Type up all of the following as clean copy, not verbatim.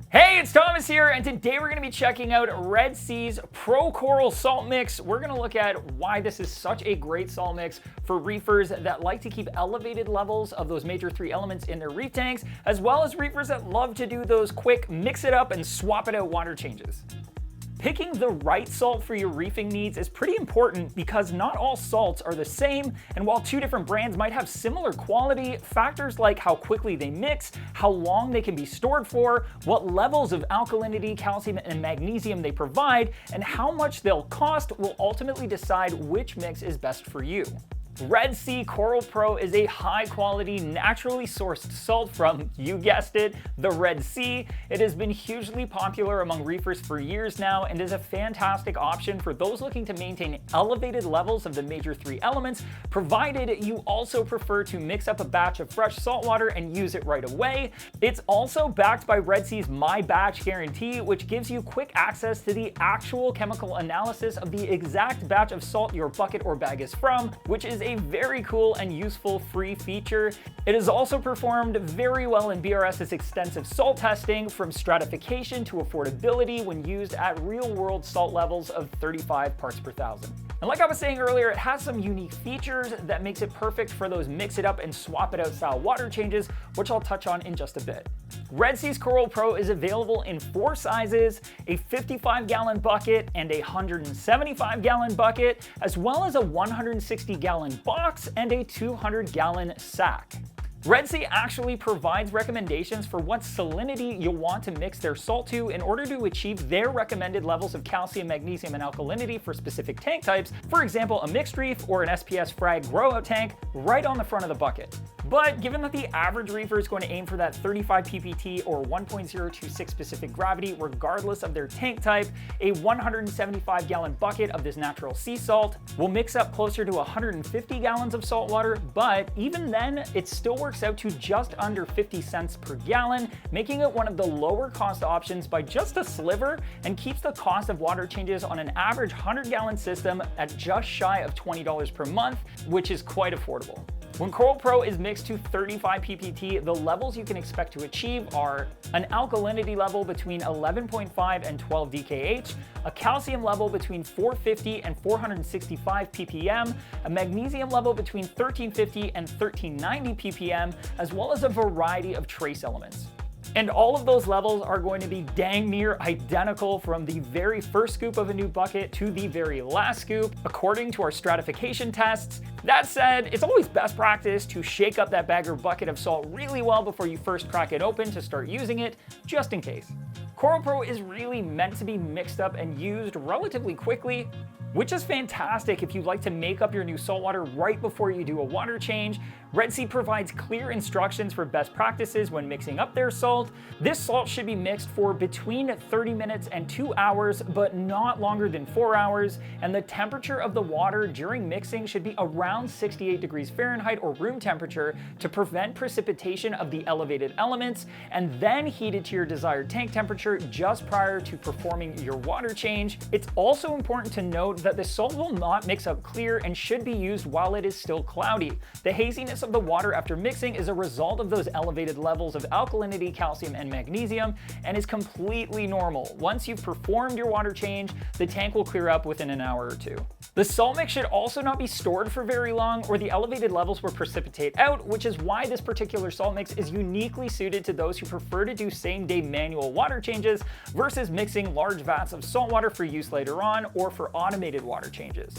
Hey, it's Thomas here, and today we're going to be checking out Red Sea's Pro Coral Salt Mix. We're going to look at why this is such a great salt mix for reefers that like to keep elevated levels of those major three elements in their reef tanks, as well as reefers that love to do those quick mix it up and swap it out water changes. Picking the right salt for your reefing needs is pretty important because not all salts are the same, and while two different brands might have similar quality, factors like how quickly they mix, how long they can be stored for, what levels of alkalinity, calcium, and magnesium they provide, and how much they'll cost will ultimately decide which mix is best for you. Red Sea Coral Pro is a high-quality, naturally sourced salt from, you guessed it, the Red Sea. It has been hugely popular among reefers for years now and is a fantastic option for those looking to maintain elevated levels of the major three elements, provided you also prefer to mix up a batch of fresh salt water and use it right away. It's also backed by Red Sea's My Batch guarantee, which gives you quick access to the actual chemical analysis of the exact batch of salt your bucket or bag is from, which is a very cool and useful free feature. It has also performed very well in BRS's extensive salt testing, from stratification to affordability when used at real-world salt levels of 35 parts per thousand. And like I was saying earlier, it has some unique features that makes it perfect for those mix it up and swap it out style water changes, which I'll touch on in just a bit. Red Sea's Coral Pro is available in 4 sizes, a 55-gallon bucket and a 175-gallon bucket, as well as a 160-gallon box and a 200-gallon sack. Red Sea actually provides recommendations for what salinity you'll want to mix their salt to in order to achieve their recommended levels of calcium, magnesium, and alkalinity for specific tank types, for example a mixed reef or an SPS frag grow-out tank, right on the front of the bucket. But given that the average reefer is going to aim for that 35 ppt or 1.026 specific gravity regardless of their tank type, a 175-gallon bucket of this natural sea salt will mix up closer to 150 gallons of salt water, but even then it still works out to just under 50 cents per gallon, making it one of the lower cost options by just a sliver, and keeps the cost of water changes on an average 100-gallon system at just shy of $20 per month, which is quite affordable. When Coral Pro is mixed to 35 ppt, the levels you can expect to achieve are an alkalinity level between 11.5 and 12 DKH, a calcium level between 450 and 465 ppm, a magnesium level between 1350 and 1390 ppm, as well as a variety of trace elements. And all of those levels are going to be dang near identical from the very first scoop of a new bucket to the very last scoop, according to our stratification tests. That said, it's always best practice to shake up that bag or bucket of salt really well before you first crack it open to start using it, just in case. Coral Pro is really meant to be mixed up and used relatively quickly, which is fantastic if you'd like to make up your new saltwater right before you do a water change. Red Sea provides clear instructions for best practices when mixing up their salt. This salt should be mixed for between 30 minutes and 2 hours, but not longer than 4 hours, and the temperature of the water during mixing should be around 68 degrees Fahrenheit or room temperature to prevent precipitation of the elevated elements, and then heated to your desired tank temperature just prior to performing your water change. It's also important to note that the salt will not mix up clear and should be used while it is still cloudy. The haziness of the water after mixing is a result of those elevated levels of alkalinity, calcium, and magnesium, and is completely normal. Once you've performed your water change, the tank will clear up within an hour or two. The salt mix should also not be stored for very long, or the elevated levels will precipitate out, which is why this particular salt mix is uniquely suited to those who prefer to do same-day manual water changes versus mixing large vats of salt water for use later on or for automated water changes.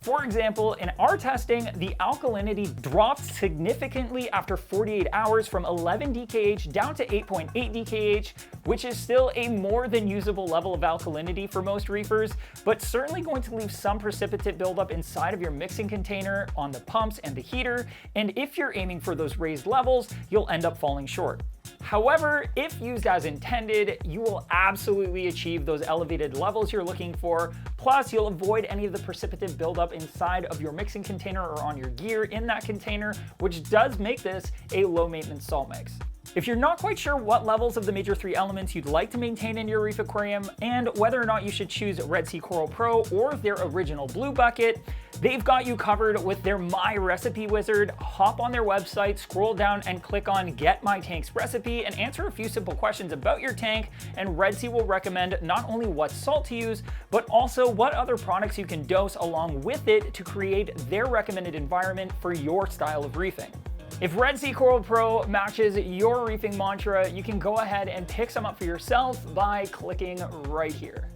For example, in our testing, the alkalinity dropped significantly after 48 hours from 11 DKH down to 8.8 DKH, which is still a more than usable level of alkalinity for most reefers, but certainly going to leave some precipitate buildup inside of your mixing container, on the pumps, and the heater, and if you're aiming for those raised levels, you'll end up falling short. However, if used as intended, you will absolutely achieve those elevated levels you're looking for, plus you'll avoid any of the precipitate buildup inside of your mixing container or on your gear in that container, which does make this a low-maintenance salt mix. If you're not quite sure what levels of the major three elements you'd like to maintain in your reef aquarium, and whether or not you should choose Red Sea Coral Pro or their original blue bucket, They've got you covered with their My Recipe Wizard. Hop on their website, scroll down and click on Get My Tank's Recipe and answer a few simple questions about your tank, and Red Sea will recommend not only what salt to use, but also what other products you can dose along with it to create their recommended environment for your style of reefing. If Red Sea Coral Pro matches your reefing mantra, you can go ahead and pick some up for yourself by clicking right here.